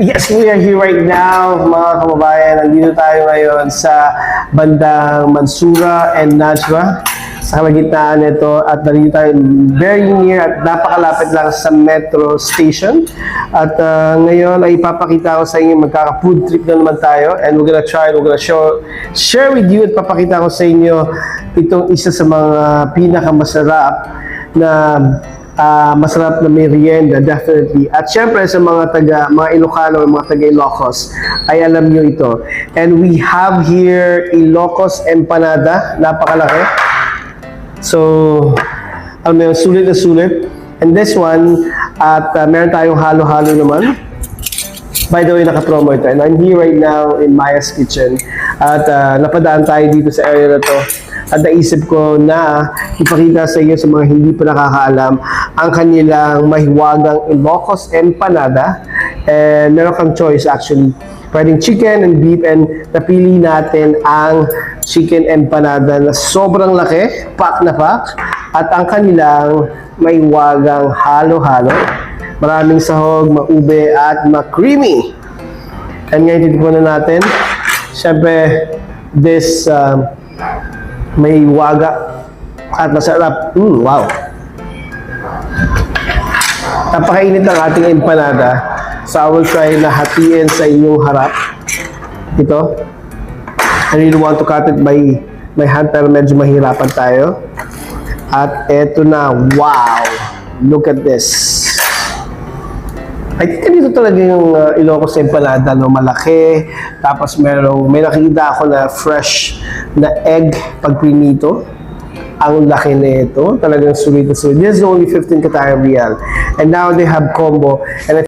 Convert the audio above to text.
Yes, we are here right now, mga kababayan. Nandito tayo ngayon sa bandang Mansura and Najwa, sa kalagitnaan nito, at nandito tayo very near at napakalapit lang sa metro station. At ngayon ay ipapakita ko sa inyo, magkaka-food trip na naman tayo, and we're gonna share with you at papakita ko sa inyo itong isa sa mga pinakamasarap na masarap na merienda, definitely. At syempre sa mga Ilocano, mga taga Ilocos, ay alam nyo ito. And we have here Ilocos empanada, napakalaki. So, alam mo yun, sulit na sulit. And this one, at meron tayong halo-halo naman. By the way, naka-promo ito. And I'm here right now in Maya's Kitchen. At napadaan tayo dito sa area na to. At naisip ko na ipakita sa inyo sa mga hindi pa nakakaalam ang kanilang mahiwagang Ilocos empanada. And meron kang choice actually. Pwedeng chicken and beef, and napili natin ang chicken empanada na sobrang laki, pack na pack. At ang kanilang mahiwagang halo-halo. Maraming sahog, maube at ma-creamy. And ngayon titikman na natin. Siyempre, this may waga at masarap. Wow! Napakainit ng ating empanada. So I will try na hatiin sa inyong harap. Ito. I really want to cut it by hand, pero medyo mahirapan tayo. At eto na. Wow! Look at this. I think dito talaga yung Ilocos empanada, no? Malaki. Tapos may nakikita ako na fresh na egg pag pinito. Ang laki na ito. Talagang sulit na sulit. This is only 15 Qatari Riyal. And now they have combo. And